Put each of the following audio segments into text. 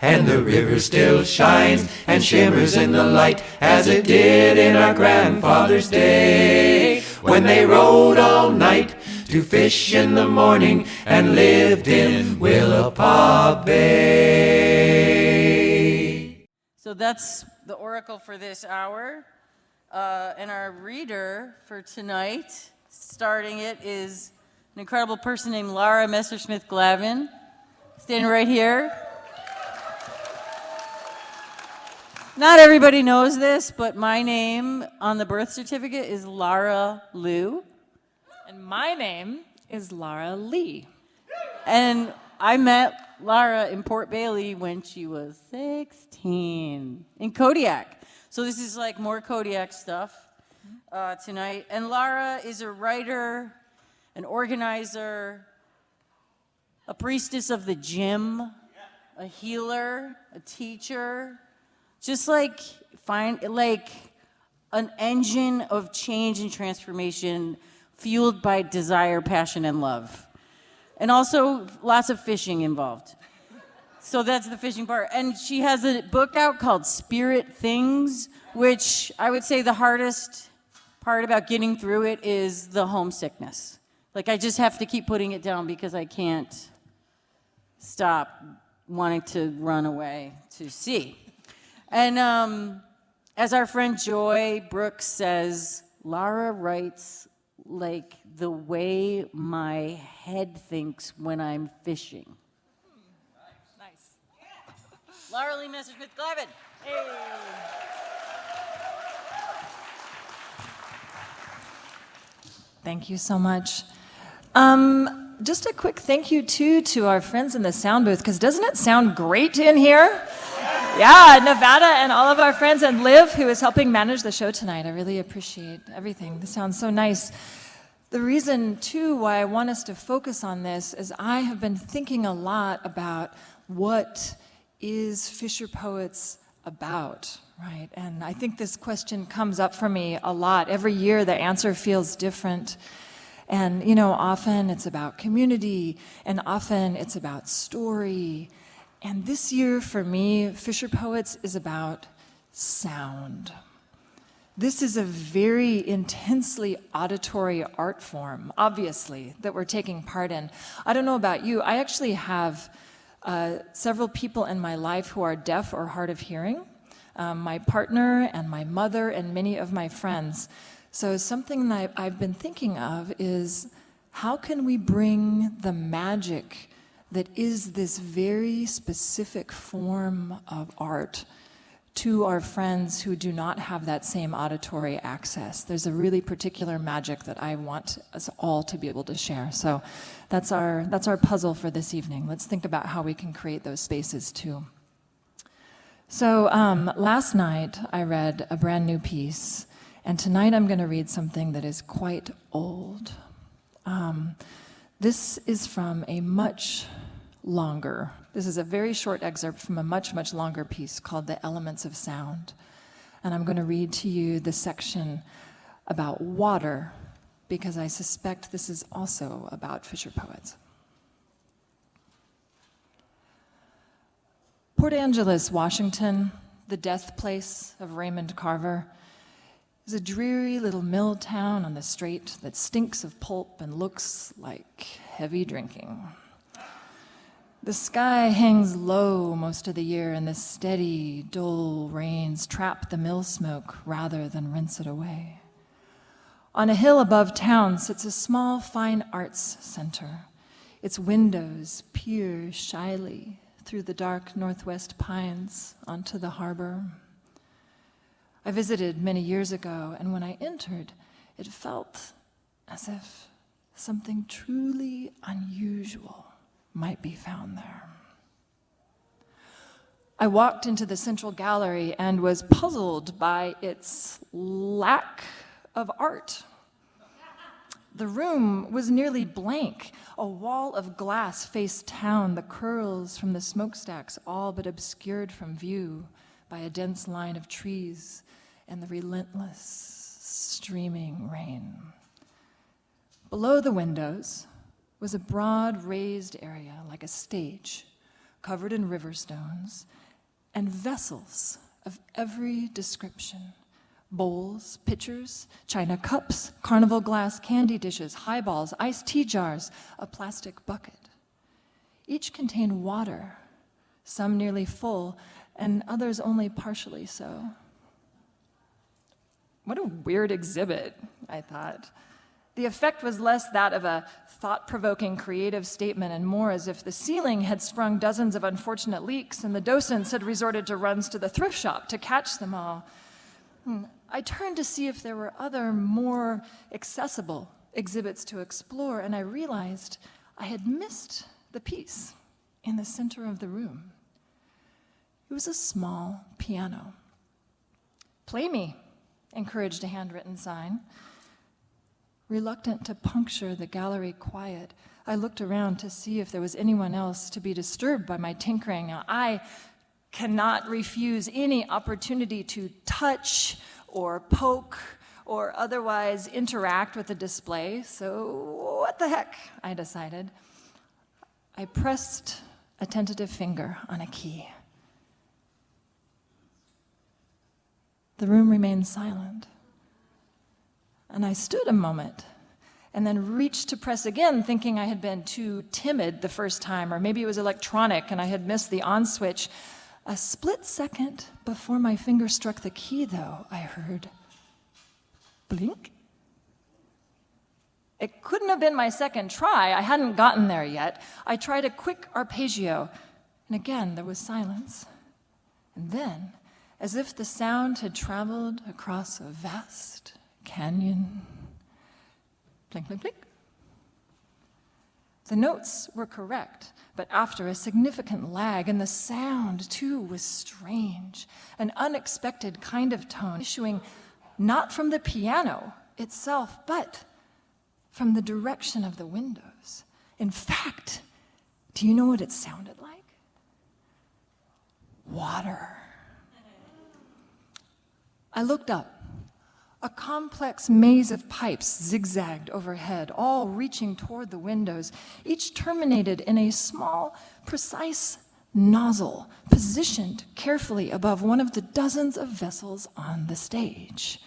And the river still shines and shimmers in the light as it did in our grandfather's day, when they rode all night to fish in the morning and lived in Willapa Bay. So that's the oracle for this hour. And our reader for tonight, starting it, is an incredible person named Lara Messersmith-Glavin, standing right here. Not everybody knows this, but my name on the birth certificate is Lara Liu. And my name is Lara Lee. And I met Lara in Port Bailey when she was 16 in Kodiak. So this is like more Kodiak stuff tonight. And Lara is a writer, an organizer, a priestess of the gym, a healer, a teacher, just like an engine of change and transformation fueled by desire, passion, and love. And also lots of fishing involved. So that's the fishing part. And she has a book out called Spirit Things, which I would say the hardest part about getting through it is the homesickness. Like, I just have to keep putting it down because I can't stop wanting to run away to sea. And as our friend Joy Brooks says, Lara writes like the way my head thinks when I'm fishing. Nice. Lara Lee Messersmith-Glavin. Hey. Thank you so much. Just a quick thank you, too, to our friends in the sound booth, because doesn't it sound great in here? Yeah, Nevada and all of our friends, and Liv, who is helping manage the show tonight. I really appreciate everything. This sounds so nice. The reason, too, why I want us to focus on this is I have been thinking a lot about what is Fisher Poets about, right? And I think this question comes up for me a lot. Every year, the answer feels different. And, you know, often it's about community, and often it's about story. And this year, for me, Fisher Poets is about sound. This is a very intensely auditory art form, obviously, that we're taking part in. I don't know about you, I actually have several people in my life who are deaf or hard of hearing, my partner and my mother and many of my friends. So something that I've been thinking of is, how can we bring the magic that is this very specific form of art to our friends who do not have that same auditory access? There's a really particular magic that I want us all to be able to share. So that's our puzzle for this evening. Let's think about how we can create those spaces too. So last night I read a brand new piece, and tonight I'm going to read something that is quite old. This is from a much longer, this is a very short excerpt from a much, much longer piece called The Elements of Sound. And I'm going to read to you the section about water, because I suspect this is also about Fisher Poets. Port Angeles, Washington, the death place of Raymond Carver, is a dreary little mill town on the strait that stinks of pulp and looks like heavy drinking. The sky hangs low most of the year, and the steady, dull rains trap the mill smoke rather than rinse it away. On a hill above town sits a small fine arts center. Its windows peer shyly through the dark northwest pines onto the harbor. I visited many years ago, and when I entered, it felt as if something truly unusual might be found there. I walked into the central gallery and was puzzled by its lack of art. The room was nearly blank. A wall of glass faced town, the curls from the smokestacks all but obscured from view by a dense line of trees and the relentless, streaming rain. Below the windows was a broad raised area like a stage, covered in river stones, and vessels of every description. Bowls, pitchers, china cups, carnival glass candy dishes, highballs, iced tea jars, a plastic bucket. Each contained water, some nearly full, and others only partially so. What a weird exhibit, I thought. The effect was less that of a thought-provoking creative statement and more as if the ceiling had sprung dozens of unfortunate leaks and the docents had resorted to runs to the thrift shop to catch them all. I turned to see if there were other, more accessible exhibits to explore, and I realized I had missed the piece in the center of the room. It was a small piano. "Play me," encouraged a handwritten sign. Reluctant to puncture the gallery quiet, I looked around to see if there was anyone else to be disturbed by my tinkering. Now, I cannot refuse any opportunity to touch or poke or otherwise interact with the display, so what the heck, I decided. I pressed a tentative finger on a key. The room remained silent, and I stood a moment and then reached to press again, thinking I had been too timid the first time, or maybe it was electronic and I had missed the on switch. A split second before my finger struck the key, though, I heard blink. It couldn't have been my second try. I hadn't gotten there yet. I tried a quick arpeggio, and again there was silence. And then, as if the sound had traveled across a vast canyon, blink, blink, blink. The notes were correct, but after a significant lag, and the sound, too, was strange, an unexpected kind of tone, issuing not from the piano itself, but from the direction of the windows. In fact, do you know what it sounded like? Water. I looked up. A complex maze of pipes zigzagged overhead, all reaching toward the windows, each terminated in a small, precise nozzle positioned carefully above one of the dozens of vessels on the stage.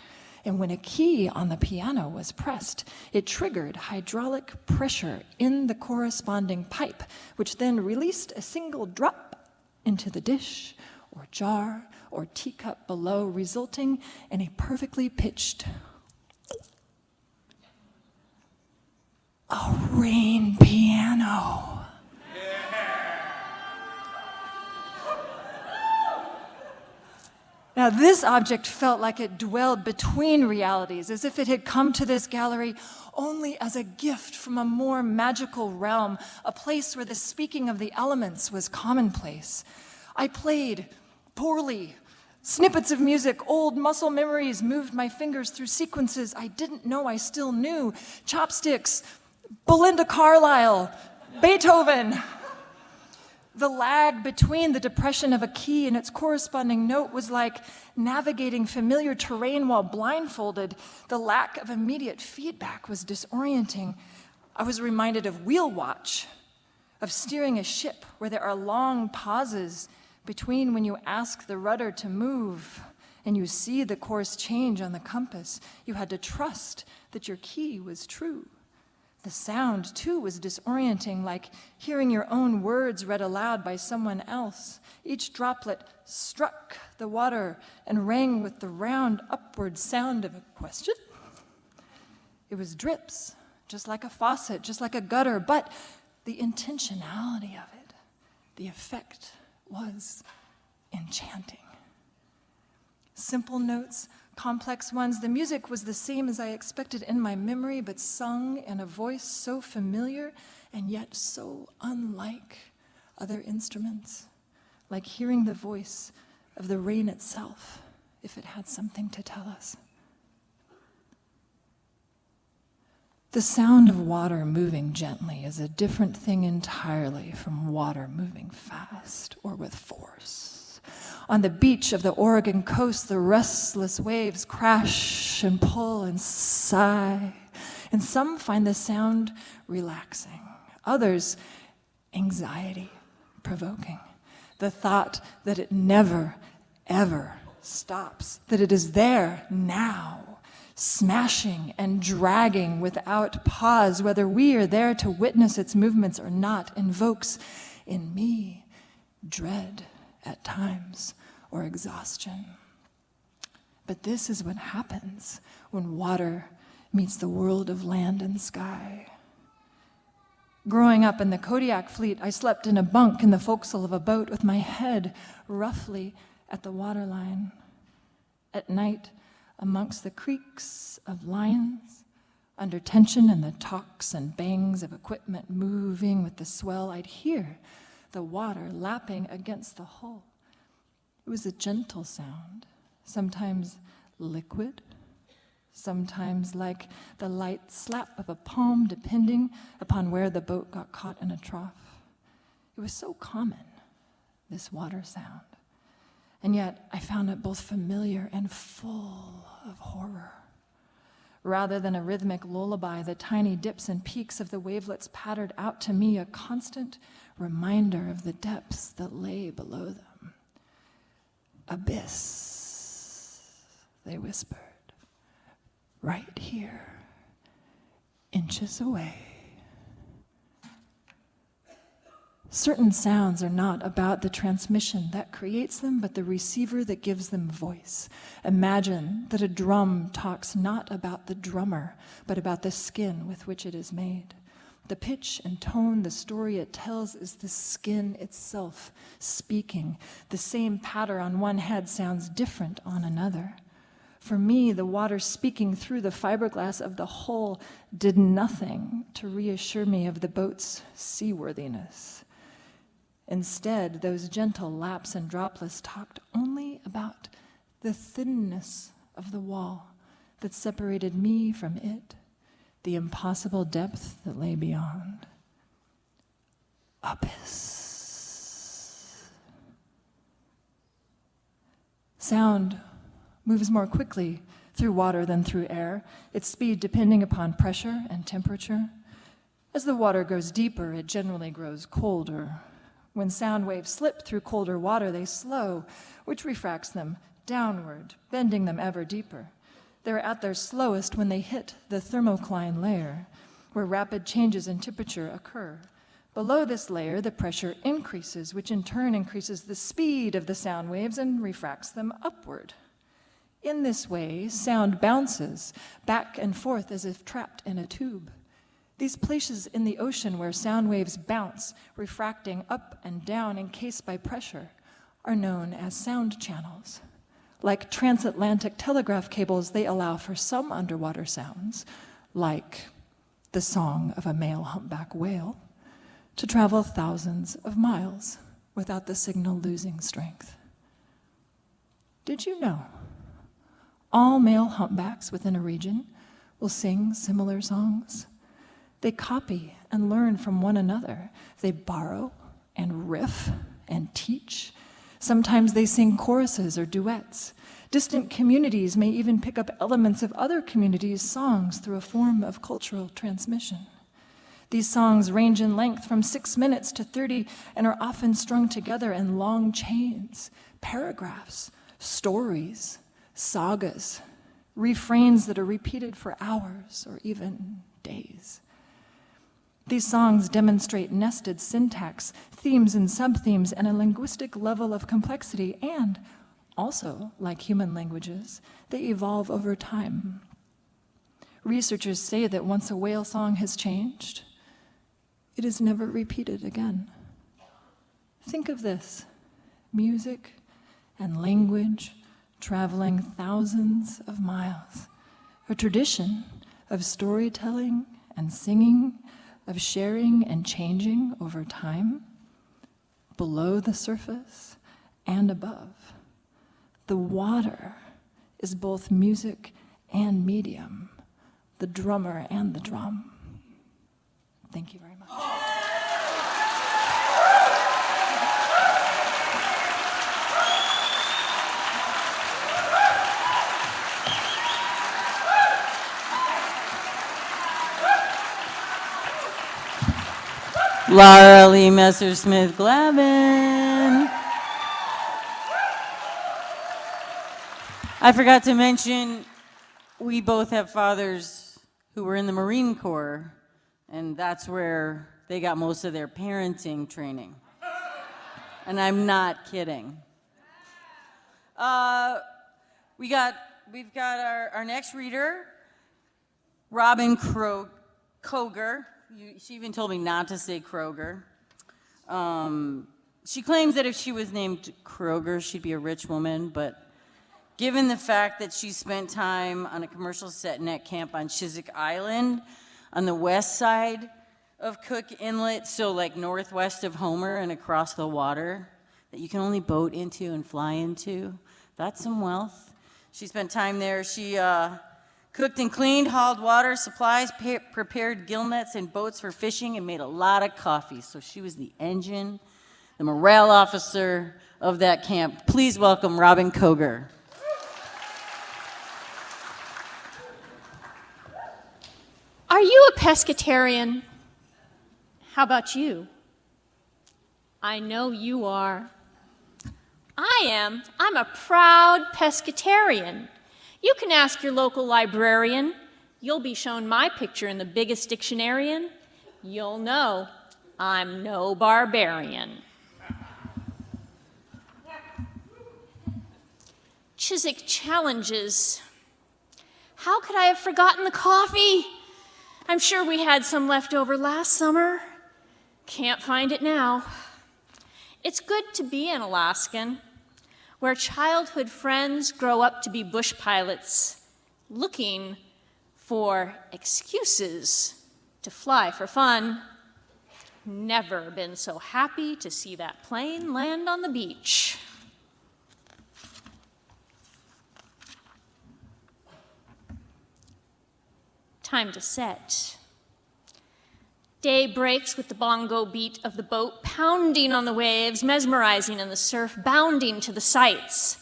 And when a key on the piano was pressed, it triggered hydraulic pressure in the corresponding pipe, which then released a single drop into the dish or jar or teacup below, resulting in a perfectly pitched, a rain piano. Now, this object felt like it dwelled between realities, as if it had come to this gallery only as a gift from a more magical realm, a place where the speaking of the elements was commonplace. I played poorly. Snippets of music, old muscle memories moved my fingers through sequences I didn't know I still knew. Chopsticks, Belinda Carlisle, Beethoven. The lag between the depression of a key and its corresponding note was like navigating familiar terrain while blindfolded. The lack of immediate feedback was disorienting. I was reminded of wheel watch, of steering a ship where there are long pauses between when you ask the rudder to move and you see the course change on the compass. You had to trust that your key was true. The sound, too, was disorienting, like hearing your own words read aloud by someone else. Each droplet struck the water and rang with the round upward sound of a question. It was drips, just like a faucet, just like a gutter, but the intentionality of it, the effect, was enchanting. Simple notes, complex ones. The music was the same as I expected in my memory, but sung in a voice so familiar and yet so unlike other instruments, like hearing the voice of the rain itself, if it had something to tell us. The sound of water moving gently is a different thing entirely from water moving fast or with force. On the beach of the Oregon coast, the restless waves crash and pull and sigh, and some find the sound relaxing, others anxiety-provoking. the thought that it never, ever stops, that it is there now, smashing and dragging without pause, whether we are there to witness its movements or not, invokes in me dread at times or exhaustion. But this is what happens when water meets the world of land and sky. Growing up in the Kodiak fleet, I slept in a bunk in the forecastle of a boat with my head roughly at the waterline. At night, amongst the creaks of lions, under tension and the talks and bangs of equipment moving with the swell, I'd hear the water lapping against the hull. It was a gentle sound, sometimes liquid, sometimes like the light slap of a palm, depending upon where the boat got caught in a trough. It was so common, this water sound, and yet I found it both familiar and full of horror. Rather than a rhythmic lullaby, the tiny dips and peaks of the wavelets pattered out to me, a constant reminder of the depths that lay below them. Abyss, they whispered, right here, inches away. Certain sounds are not about the transmission that creates them, but the receiver that gives them voice. Imagine that a drum talks not about the drummer, but about the skin with which it is made. The pitch and tone, the story it tells, is the skin itself speaking. The same patter on one head sounds different on another. For me, the water speaking through the fiberglass of the hull did nothing to reassure me of the boat's seaworthiness. Instead, those gentle laps and droplets talked only about the thinness of the wall that separated me from it, the impossible depth that lay beyond. Abyss. Sound moves more quickly through water than through air, its speed depending upon pressure and temperature. As the water goes deeper, it generally grows colder. When sound waves slip through colder water, they slow, which refracts them downward, bending them ever deeper. They're at their slowest when they hit the thermocline layer, where rapid changes in temperature occur. Below this layer, the pressure increases, which in turn increases the speed of the sound waves and refracts them upward. In this way, sound bounces back and forth as if trapped in a tube. These places in the ocean where sound waves bounce, refracting up and down encased by pressure, are known as sound channels. Like transatlantic telegraph cables, they allow for some underwater sounds, like the song of a male humpback whale, to travel thousands of miles without the signal losing strength. Did you know all male humpbacks within a region will sing similar songs? They copy and learn from one another. They borrow and riff and teach. Sometimes they sing choruses or duets. Distant communities may even pick up elements of other communities' songs through a form of cultural transmission. These songs range in length from 6 minutes to 30 and are often strung together in long chains, paragraphs, stories, sagas, refrains that are repeated for hours or even days. These songs demonstrate nested syntax, themes and subthemes, and a linguistic level of complexity, and also, like human languages, they evolve over time. Researchers say that once a whale song has changed, it is never repeated again. Think of this: music and language traveling thousands of miles, a tradition of storytelling and singing, of sharing and changing over time, below the surface and above. The water is both music and medium, the drummer and the drum. Thank you very much. Lara Messersmith-Glavin. I forgot to mention, we both have fathers who were in the Marine Corps, and that's where they got most of their parenting training. And I'm not kidding. We've got our next reader, Robin Koger. She even told me not to say Kroger. She claims that if she was named Kroger, she'd be a rich woman, but given the fact that she spent time on a commercial set net camp on Chiswick Island on the west side of Cook Inlet, so like northwest of Homer and across the water that you can only boat into and fly into, that's some wealth. She spent time there. She cooked and cleaned, hauled water supplies, prepared gill nets and boats for fishing, and made a lot of coffee. So she was the engine, the morale officer of that camp. Please welcome Robin Koger. Are you a pescatarian? How about you? I know you are. I am. I'm a proud pescatarian. You can ask your local librarian. You'll be shown my picture in the biggest dictionarian. You'll know I'm no barbarian. Chiswick challenges. How could I have forgotten the coffee? I'm sure we had some left over last summer. Can't find it now. It's good to be an Alaskan, where childhood friends grow up to be bush pilots, looking for excuses to fly for fun. Never been so happy to see that plane land on the beach. Time to set. Day breaks with the bongo beat of the boat pounding on the waves, mesmerizing in the surf, bounding to the sights.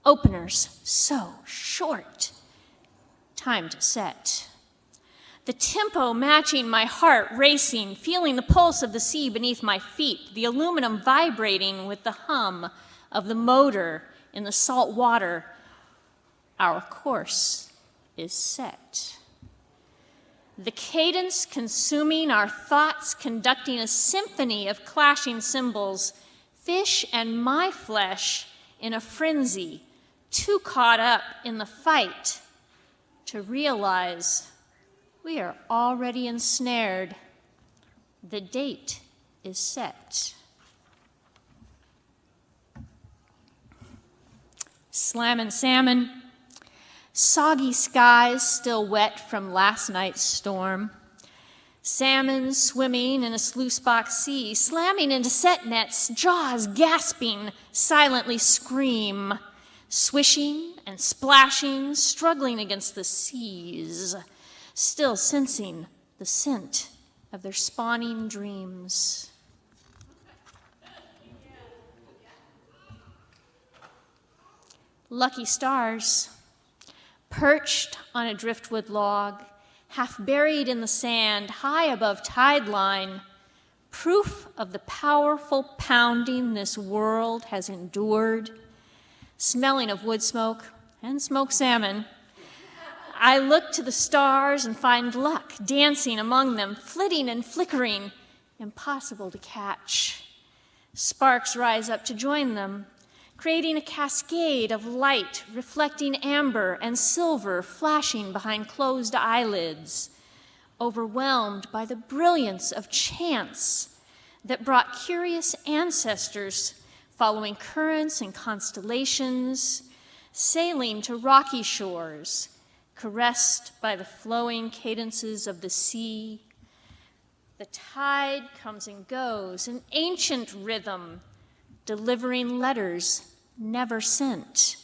Openers so short. Time to set. The tempo matching my heart racing, feeling the pulse of the sea beneath my feet, the aluminum vibrating with the hum of the motor in the salt water. Our course is set. The cadence consuming our thoughts, conducting a symphony of clashing cymbals, fish and my flesh in a frenzy, too caught up in the fight to realize we are already ensnared. The date is set. Slammin' salmon. Soggy skies still wet from last night's storm. Salmon swimming in a sluice box sea, slamming into set nets, jaws gasping, silently scream, swishing and splashing, struggling against the seas, still sensing the scent of their spawning dreams. Lucky stars. Perched on a driftwood log, half buried in the sand, high above tide line, proof of the powerful pounding this world has endured, smelling of wood smoke and smoked salmon. I look to the stars and find luck dancing among them, flitting and flickering, impossible to catch. Sparks rise up to join them, creating a cascade of light, reflecting amber and silver flashing behind closed eyelids, overwhelmed by the brilliance of chance that brought curious ancestors following currents and constellations, sailing to rocky shores, caressed by the flowing cadences of the sea. The tide comes and goes, an ancient rhythm, delivering letters never sent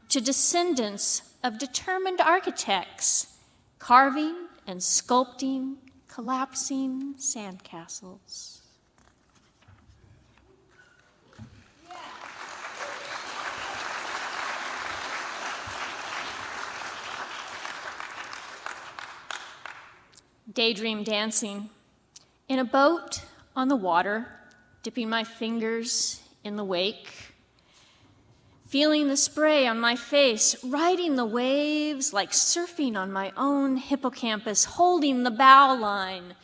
to descendants of determined architects, carving and sculpting collapsing sandcastles. Daydream dancing in a boat on the water, dipping my fingers in the wake, feeling the spray on my face, riding the waves like surfing on my own hippocampus, holding the bow line,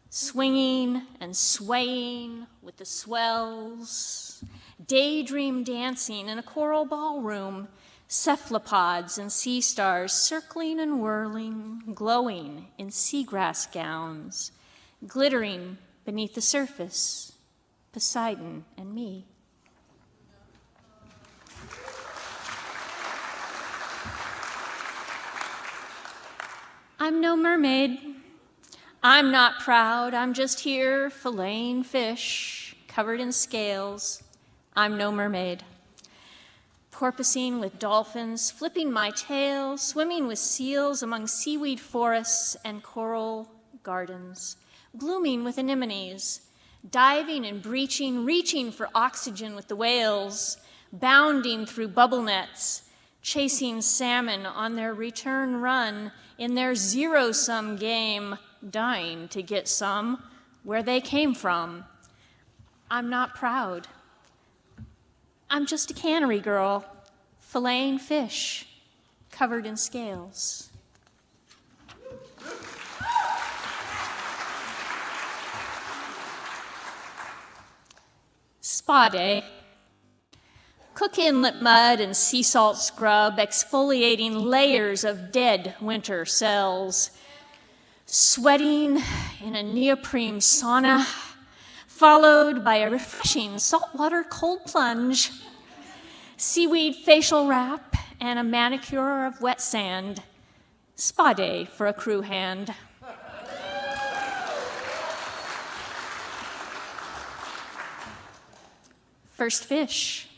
swinging and swaying with the swells, daydream dancing in a choral ballroom, cephalopods and sea stars circling and whirling, glowing in seagrass gowns, glittering beneath the surface, Poseidon and me. I'm no mermaid. I'm not proud. I'm just here filleting fish covered in scales. I'm no mermaid. Porpoising with dolphins, flipping my tail, swimming with seals among seaweed forests and coral gardens, blooming with anemones, diving and breaching, reaching for oxygen with the whales, bounding through bubble nets, chasing salmon on their return run in their zero-sum game, dying to get some where they came from. I'm not proud. I'm just a cannery girl, filleting fish covered in scales. Spa day. Cook inlet mud and sea salt scrub, exfoliating layers of dead winter cells. Sweating in a neoprene sauna, followed by a refreshing saltwater cold plunge. Seaweed facial wrap and a manicure of wet sand. Spa day for a crew hand. First fish.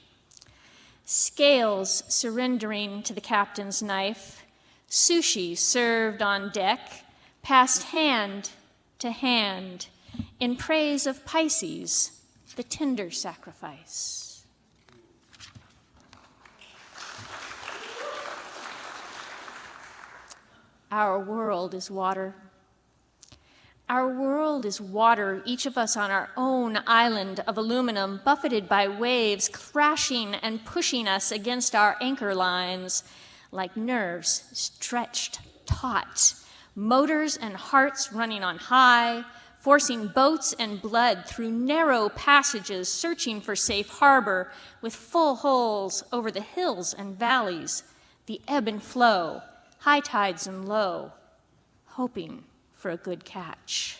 Scales surrendering to the captain's knife. Sushi served on deck, passed hand to hand in praise of Pisces, the tender sacrifice. Our world is water. Our world is water, each of us on our own island of aluminum, buffeted by waves, crashing and pushing us against our anchor lines like nerves stretched taut, motors and hearts running on high, forcing boats and blood through narrow passages, searching for safe harbor with full holes over the hills and valleys, the ebb and flow, high tides and low, hoping for a good catch.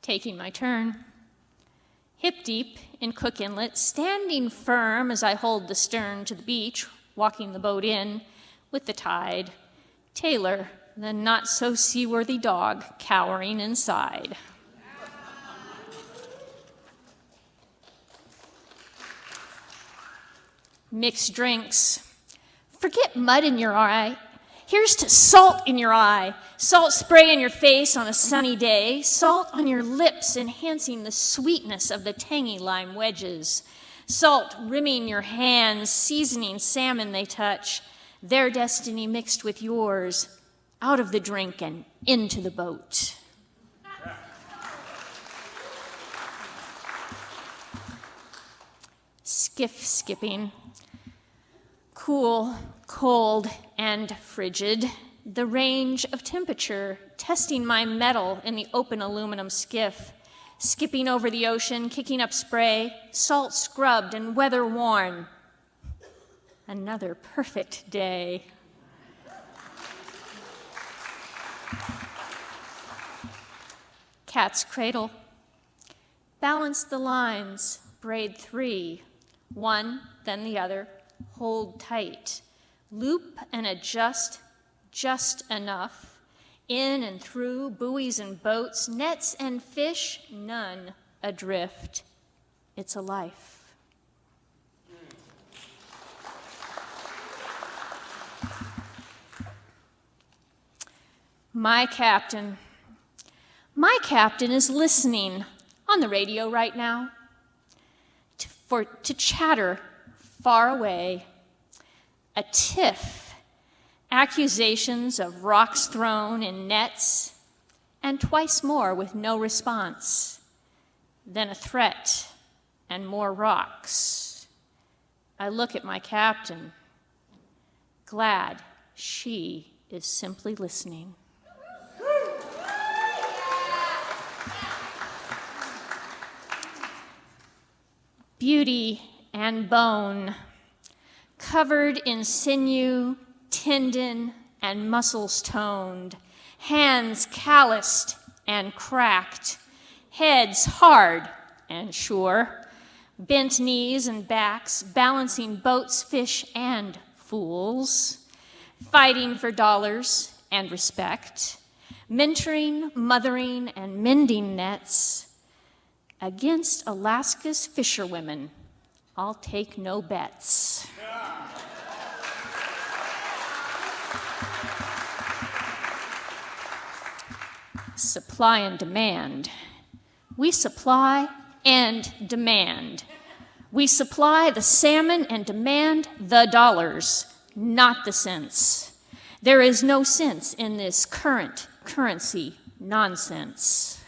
Taking my turn. Hip deep in Cook Inlet, standing firm as I hold the stern to the beach, walking the boat in with the tide. Taylor, the not-so-seaworthy dog, cowering inside. Mixed drinks. Forget mud in your eye. Here's to salt in your eye. Salt spray in your face on a sunny day. Salt on your lips, enhancing the sweetness of the tangy lime wedges. Salt rimming your hands, seasoning salmon they touch. Their destiny mixed with yours, out of the drink and into the boat. Skiff skipping. Cool, cold, and frigid. The range of temperature, testing my mettle in the open aluminum skiff. Skipping over the ocean, kicking up spray, salt scrubbed and weather worn. Another perfect day. Cat's cradle. Balance the lines, braid 3, one, then the other. Hold tight. Loop and adjust just enough. In and through buoys and boats, nets and fish, none adrift. It's a life. My captain is listening on the radio right now to chatter far away, a tiff, accusations of rocks thrown in nets, and twice more with no response. Then a threat and more rocks. I look at my captain, glad she is simply listening. Beauty and bone, covered in sinew, tendon, and muscles toned, hands calloused and cracked, heads hard and sure, bent knees and backs, balancing boats, fish, and fools, fighting for dollars and respect, mentoring, mothering, and mending nets. Against Alaska's fisherwomen, I'll take no bets. Supply and demand. We supply and demand. We supply the salmon and demand the dollars, not the cents. There is no sense in this current currency nonsense.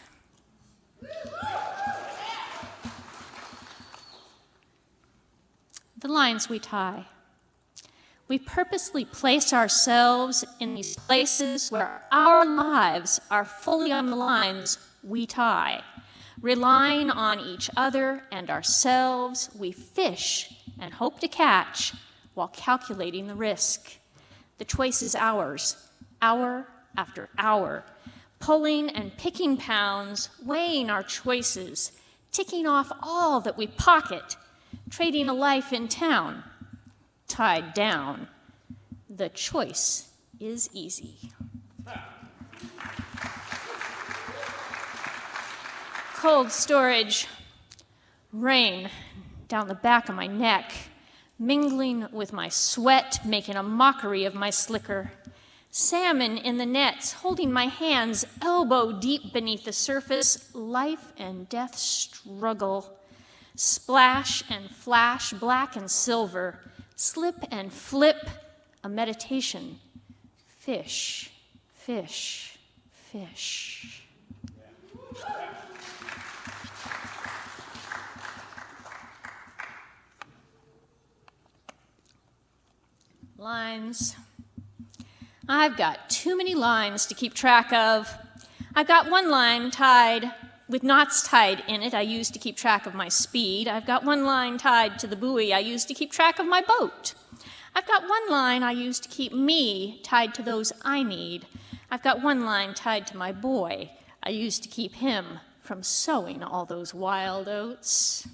The lines we tie. We purposely place ourselves in these places where our lives are fully on the lines we tie. Relying on each other and ourselves, we fish and hope to catch while calculating the risk. The choice is ours, hour after hour, pulling and picking pounds, weighing our choices, ticking off all that we pocket, trading a life in town, tied down. The choice is easy. Cold storage, rain down the back of my neck, mingling with my sweat, making a mockery of my slicker. Salmon in the nets, holding my hands elbow deep beneath the surface, life and death struggle. Splash and flash, black and silver, slip and flip, a meditation. Fish, fish, fish. Lines. I've got too many lines to keep track of. I've got one line tied with knots tied in it I use to keep track of my speed. I've got one line tied to the buoy I use to keep track of my boat. I've got one line I use to keep me tied to those I need. I've got one line tied to my boy I use to keep him from sowing all those wild oats.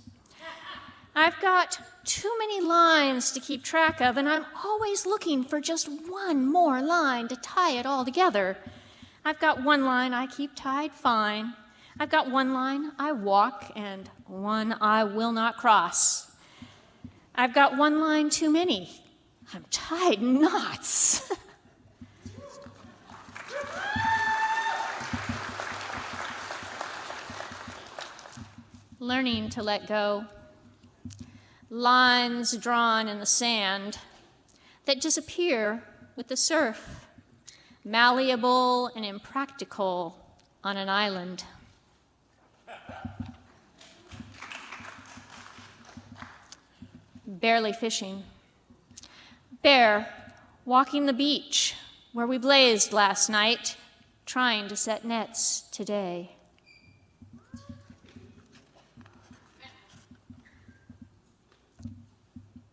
I've got too many lines to keep track of, and I'm always looking for just one more line to tie it all together. I've got one line I keep tied fine. I've got one line I walk and one I will not cross. I've got one line too many. I'm tied knots. Learning to let go. Lines drawn in the sand that disappear with the surf, malleable and impractical on an island. Barely fishing. Bear walking the beach where we blazed last night, trying to set nets today.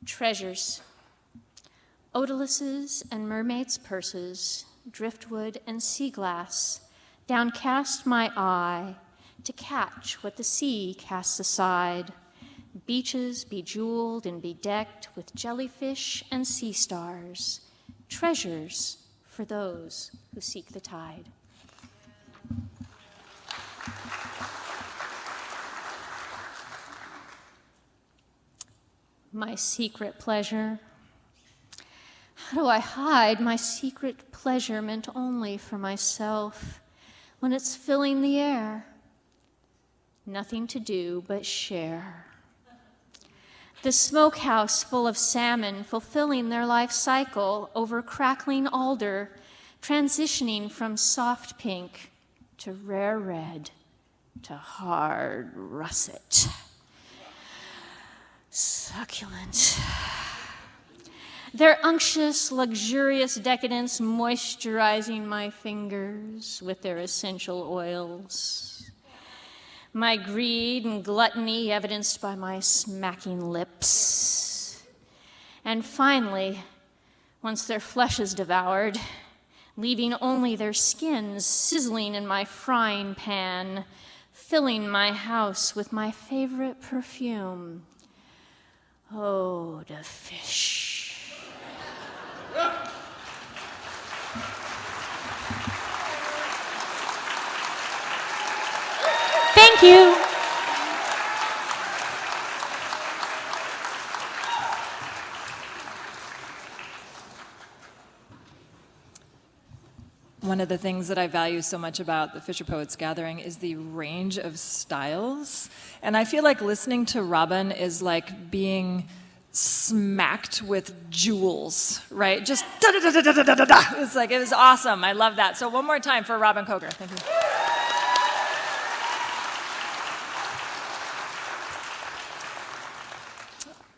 Treasures. Odalis's and mermaids' purses, driftwood and sea glass, downcast my eye to catch what the sea casts aside. Beaches bejeweled and bedecked with jellyfish and sea stars, treasures for those who seek the tide. My secret pleasure. How do I hide my secret pleasure meant only for myself when it's filling the air? Nothing to do but share. The smokehouse full of salmon fulfilling their life cycle over crackling alder, transitioning from soft pink to rare red to hard russet. Succulent. Their unctuous, luxurious decadence moisturizing my fingers with their essential oils. My greed and gluttony evidenced by my smacking lips. And finally, once their flesh is devoured, leaving only their skins sizzling in my frying pan, filling my house with my favorite perfume, eau de fish. Thank you. One of the things that I value so much about the FisherPoets Gathering is the range of styles. And I feel like listening to Robin is like being smacked with jewels, right? Just da-da-da-da-da-da-da-da. It's like, it was awesome. I love that. So one more time for Robin Koger. Thank you.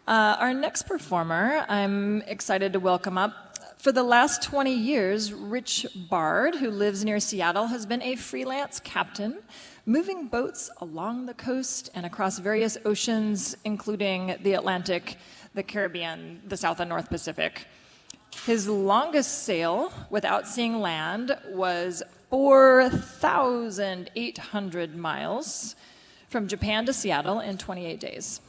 Our next performer, I'm excited to welcome up. For the last 20 years, Rich Bard, who lives near Seattle, has been a freelance captain, moving boats along the coast and across various oceans, including the Atlantic, the Caribbean, the South and North Pacific. His longest sail without seeing land was 4,800 miles from Japan to Seattle in 28 days.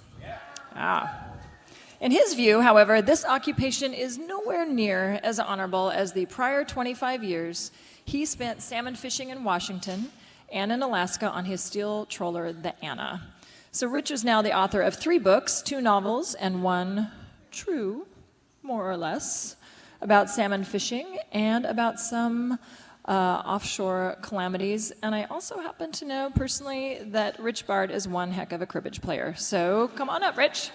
In his view, however, this occupation is nowhere near as honorable as the prior 25 years he spent salmon fishing in Washington and in Alaska on his steel trawler, the Anna. So Rich is now the author of 3 books, 2 novels, and 1 true, more or less, about salmon fishing and about some offshore calamities. And I also happen to know personally that Rich Bard is one heck of a cribbage player. So come on up, Rich.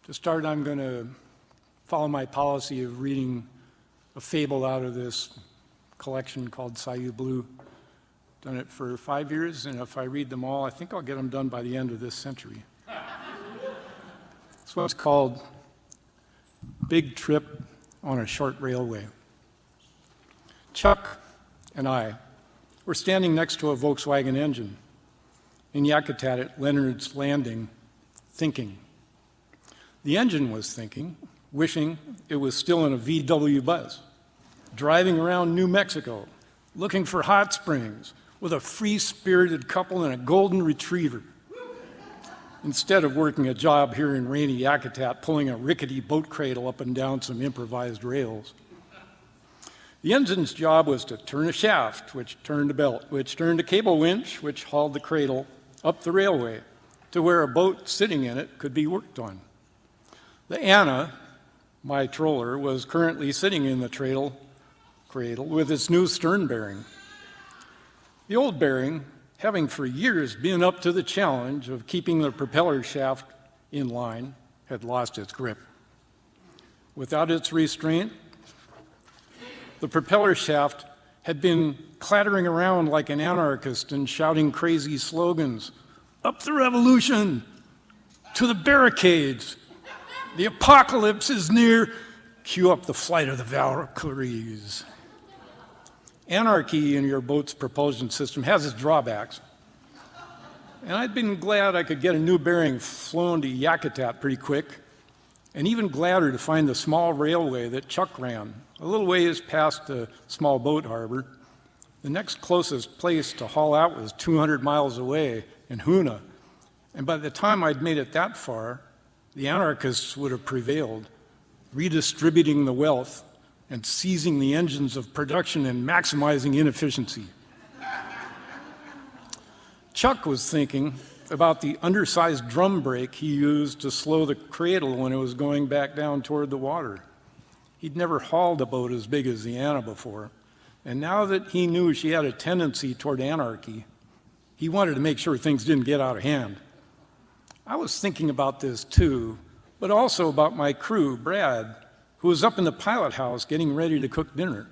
To start, I'm going to follow my policy of reading a fable out of this collection called Sayou Blue. Done it for 5 years, and if I read them all, I think I'll get them done by the end of this century. This one's called Big Trip on a Short Railway. Chuck and I were standing next to a Volkswagen engine in Yakutat at Leonard's Landing, thinking. The engine was thinking, wishing it was still in a VW bus, driving around New Mexico, looking for hot springs with a free-spirited couple and a golden retriever, instead of working a job here in rainy Yakutat, pulling a rickety boat cradle up and down some improvised rails. The engine's job was to turn a shaft, which turned a belt, which turned a cable winch, which hauled the cradle up the railway to where a boat sitting in it could be worked on. The Anna, my trawler, was currently sitting in the cradle with its new stern bearing. The old bearing, having for years been up to the challenge of keeping the propeller shaft in line, had lost its grip. Without its restraint, the propeller shaft had been clattering around like an anarchist and shouting crazy slogans, "Up the revolution! To the barricades! The apocalypse is near! Cue up the flight of the Valkyries." Anarchy in your boat's propulsion system has its drawbacks. And I'd been glad I could get a new bearing flown to Yakutat pretty quick, and even gladder to find the small railway that Chuck ran, a little ways past the small boat harbor. The next closest place to haul out was 200 miles away in Hoona. And by the time I'd made it that far, the anarchists would have prevailed, redistributing the wealth and seizing the engines of production and maximizing inefficiency. Chuck was thinking about the undersized drum brake he used to slow the cradle when it was going back down toward the water. He'd never hauled a boat as big as the Anna before, and now that he knew she had a tendency toward anarchy, he wanted to make sure things didn't get out of hand. I was thinking about this too, but also about my crew, Brad, who was up in the pilot house getting ready to cook dinner.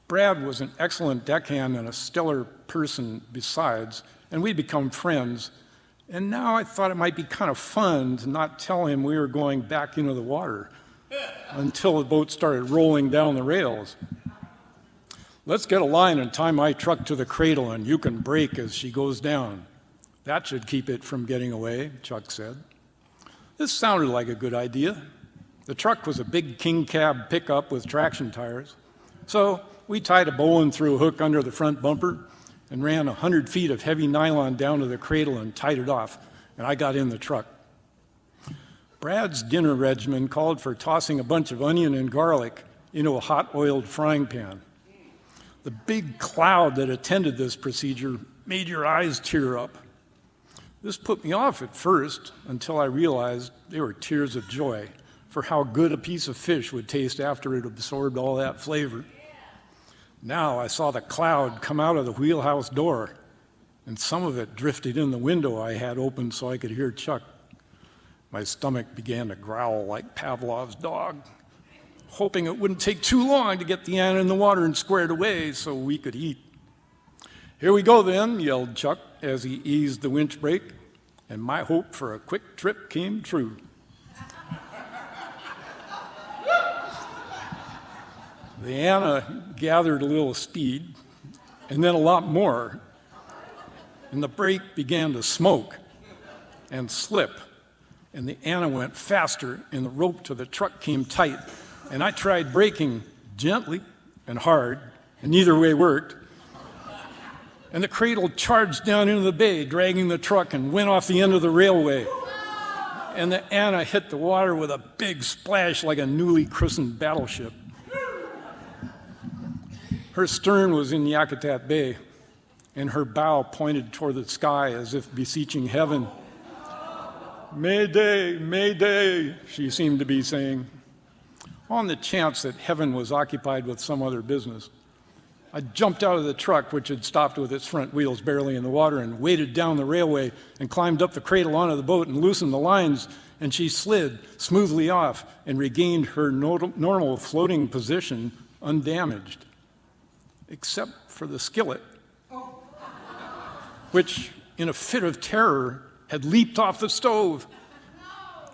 Brad was an excellent deckhand and a stellar person besides, and we'd become friends. And now I thought it might be kind of fun to not tell him we were going back into the water until the boat started rolling down the rails. "Let's get a line and tie my truck to the cradle, and you can brake as she goes down. That should keep it from getting away," Chuck said. This sounded like a good idea. The truck was a big king cab pickup with traction tires. So we tied a bowline through a hook under the front bumper and ran 100 feet of heavy nylon down to the cradle and tied it off, and I got in the truck. Brad's dinner regimen called for tossing a bunch of onion and garlic into a hot oiled frying pan. The big cloud that attended this procedure made your eyes tear up. This put me off at first until I realized they were tears of joy for how good a piece of fish would taste after it absorbed all that flavor. Now I saw the cloud come out of the wheelhouse door, and some of it drifted in the window I had open so I could hear Chuck. My stomach began to growl like Pavlov's dog, hoping it wouldn't take too long to get the Anna in the water and squared away so we could eat. "Here we go then," yelled Chuck as he eased the winch brake, and my hope for a quick trip came true. The Anna gathered a little speed, and then a lot more, and the brake began to smoke and slip, and the Anna went faster, and the rope to the truck came tight, and I tried braking gently and hard, and neither way worked, and the cradle charged down into the bay, dragging the truck, and went off the end of the railway, and the Anna hit the water with a big splash like a newly christened battleship. Her stern was in Yakutat Bay, and her bow pointed toward the sky as if beseeching heaven. "Mayday, Mayday," she seemed to be saying. On the chance that heaven was occupied with some other business, I jumped out of the truck, which had stopped with its front wheels barely in the water, and waded down the railway and climbed up the cradle onto the boat and loosened the lines, and she slid smoothly off and regained her normal floating position undamaged, except for the skillet, which, in a fit of terror, had leaped off the stove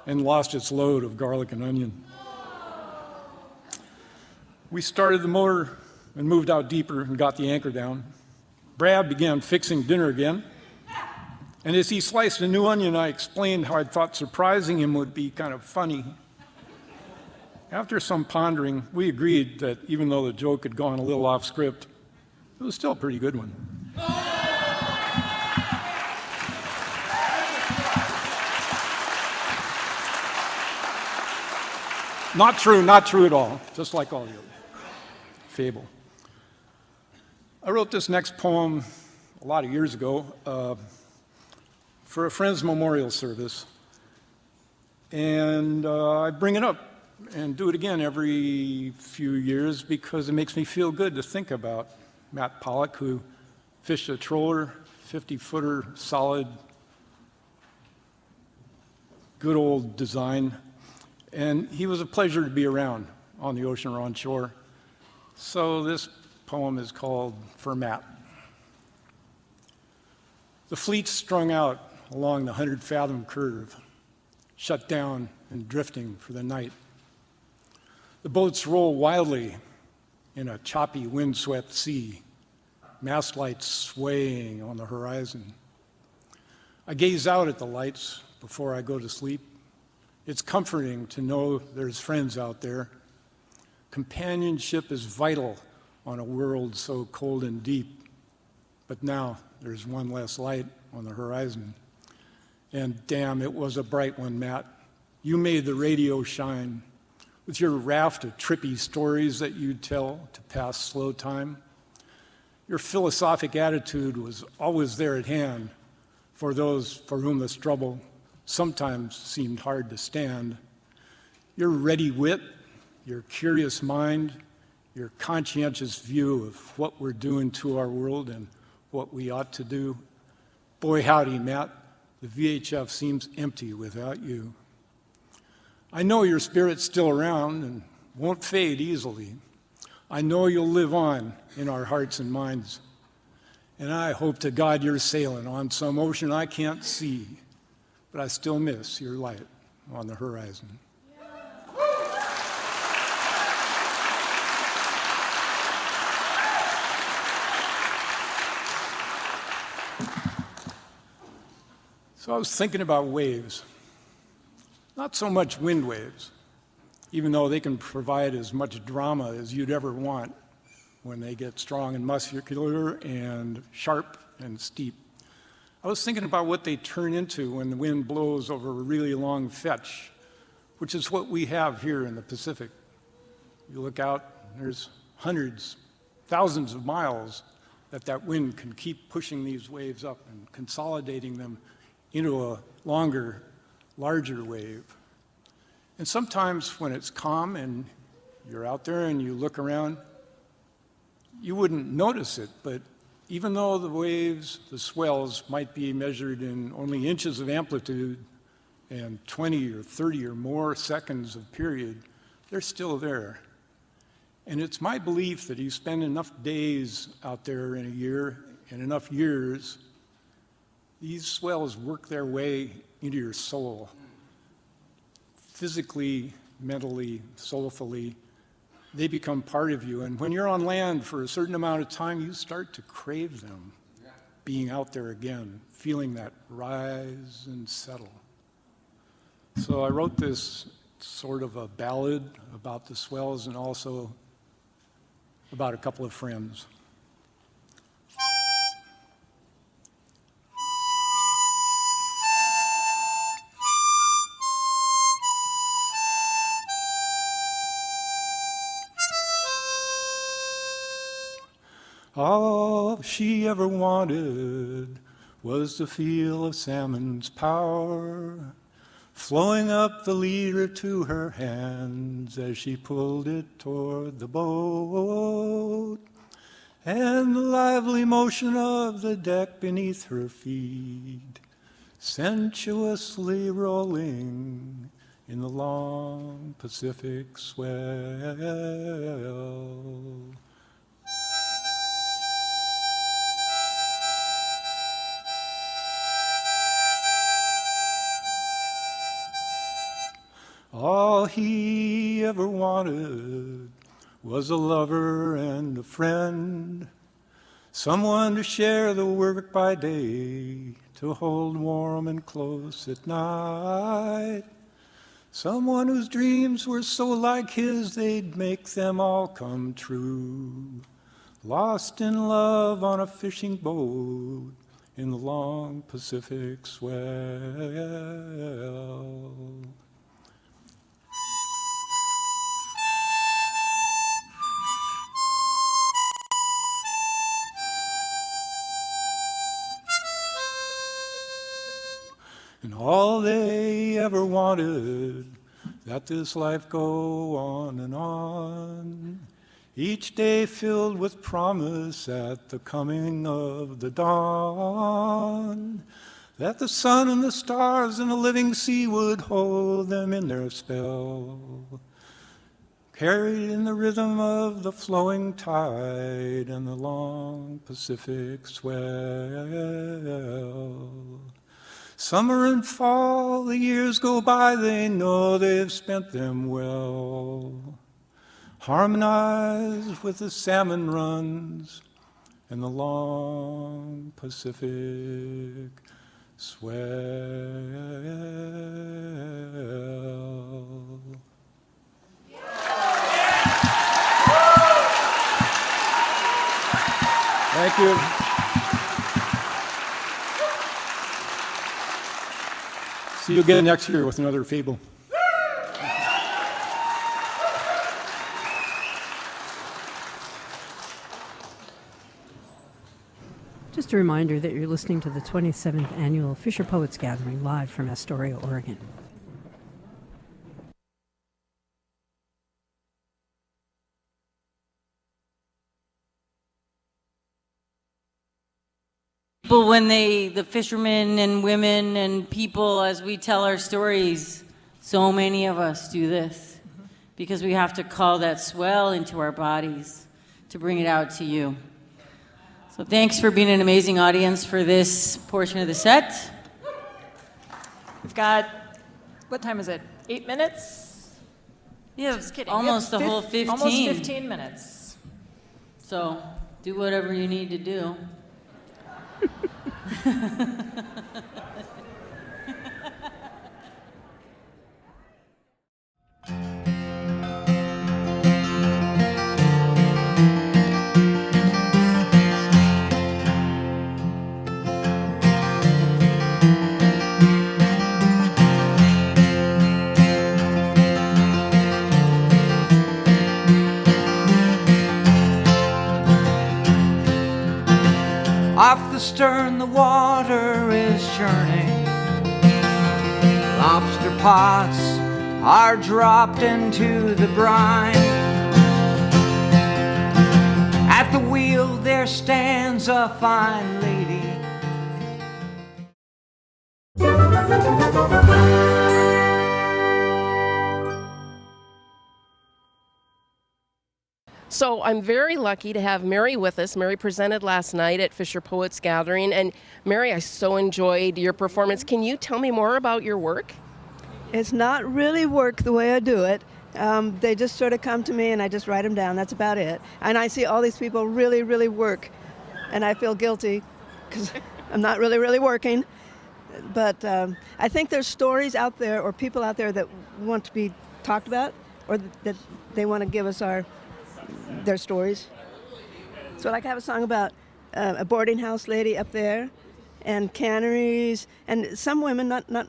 and lost its load of garlic and onion. We started the motor and moved out deeper and got the anchor down. Brad began fixing dinner again, and as he sliced a new onion, I explained how I thought surprising him would be kind of funny. After some pondering, we agreed that even though the joke had gone a little off script, it was still a pretty good one. Not true at all, just like all the others. Fable. I wrote this next poem a lot of years ago for a friend's memorial service, and I bring it up and do it again every few years because it makes me feel good to think about Matt Pollock, who fished a troller, 50-footer, solid, good old design, and he was a pleasure to be around on the ocean or on shore. So this poem is called For Matt. The fleet's strung out along the 100-fathom curve, shut down and drifting for the night. The boats roll wildly in a choppy, windswept sea, mast lights swaying on the horizon. I gaze out at the lights before I go to sleep. It's comforting to know there's friends out there. Companionship is vital on a world so cold and deep. But now there's one less light on the horizon. And damn, it was a bright one, Matt. You made the radio shine with your raft of trippy stories that you'd tell to pass slow time. Your philosophic attitude was always there at hand for those for whom the struggle sometimes seemed hard to stand. Your ready wit, your curious mind, your conscientious view of what we're doing to our world and what we ought to do. Boy, howdy, Matt, the VHF seems empty without you. I know your spirit's still around and won't fade easily. I know you'll live on in our hearts and minds. And I hope to God you're sailing on some ocean I can't see, but I still miss your light on the horizon. So I was thinking about waves, not so much wind waves, even though they can provide as much drama as you'd ever want when they get strong and muscular and sharp and steep. I was thinking about what they turn into when the wind blows over a really long fetch, which is what we have here in the Pacific. You look out, there's hundreds, thousands of miles that wind can keep pushing these waves up and consolidating them into a longer, larger wave. And sometimes when it's calm and you're out there and you look around, you wouldn't notice it, but even though the waves, the swells, might be measured in only inches of amplitude and 20 or 30 or more seconds of period, they're still there. And it's my belief that you spend enough days out there in a year and enough years, these swells work their way into your soul, physically, mentally, soulfully. They become part of you. And when you're on land for a certain amount of time, you start to crave them, being out there again, feeling that rise and settle. So I wrote this sort of a ballad about the swells and also about a couple of friends. All she ever wanted was the feel of salmon's power, flowing up the leader to her hands as she pulled it toward the boat, and the lively motion of the deck beneath her feet, sensuously rolling in the long Pacific swell. All he ever wanted was a lover and a friend, someone to share the work by day, to hold warm and close at night, someone whose dreams were so like his they'd make them all come true, lost in love on a fishing boat in the long Pacific swell. And all they ever wanted, that this life go on and on, each day filled with promise at the coming of the dawn, that the sun and the stars and the living sea would hold them in their spell, carried in the rhythm of the flowing tide and the long Pacific swell. Summer and fall, the years go by, they know they've spent them well, harmonized with the salmon runs and the long Pacific swell. Thank you. See you again next year with another fable. Just a reminder that you're listening to the 27th Annual FisherPoets Gathering live from Astoria, Oregon. People, when the fishermen and women and people, as we tell our stories, so many of us do this because we have to call that swell into our bodies to bring it out to you. So thanks for being an amazing audience for this portion of the set. We've got, what time is it? 8 minutes? Yeah, Just kidding. almost We the have whole 15. Almost 15 minutes. So do whatever you need to do. Off the stern the water is churning. Lobster pots are dropped into the brine. At the wheel there stands a fine lady. So I'm very lucky to have Mary with us. Mary presented last night at FisherPoets Gathering. And Mary, I so enjoyed your performance. Can you tell me more about your work? It's not really work the way I do it. They just sort of come to me and I just write them down. That's about it. And I see all these people really, really work. And I feel guilty because I'm not really, really working. But I think there's stories out there or people out there that want to be talked about or that they want to give us their stories. So like I have a song about a boarding house lady up there and canneries and some women, not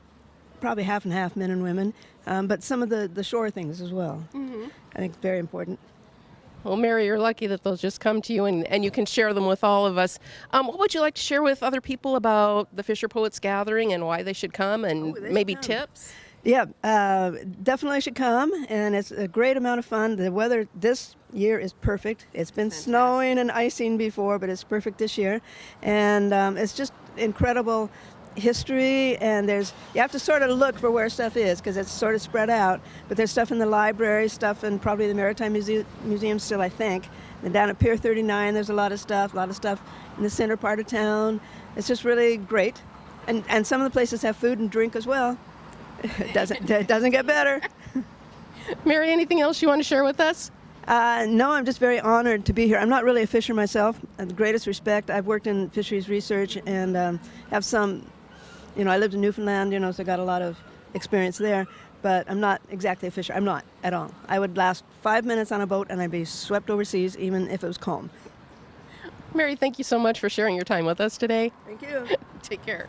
probably half and half, men and women, but some of the shore things as well. Mm-hmm. I think it's very important. Well, Mary, you're lucky that those just come to you and you can share them with all of us. What would you like to share with other people about the FisherPoets Gathering and why they should come and maybe tips? Yeah, definitely should come, and it's a great amount of fun. The weather this year is perfect. It's been snowing and icing before, but it's perfect this year. And it's just incredible history, and you have to sort of look for where stuff is because it's sort of spread out. But there's stuff in the library, stuff in probably the Maritime Museum still, I think. And down at Pier 39, there's a lot of stuff in the center part of town. It's just really great. And some of the places have food and drink as well. It doesn't get better. Mary, anything else you want to share with us? No, I'm just very honored to be here. I'm not really a fisher myself. I have the greatest respect. I've worked in fisheries research and have some, I lived in Newfoundland, so I got a lot of experience there. But I'm not exactly a fisher. I'm not at all. I would last 5 minutes on a boat and I'd be swept overseas even if it was calm. Mary, thank you so much for sharing your time with us today. Thank you. Take care.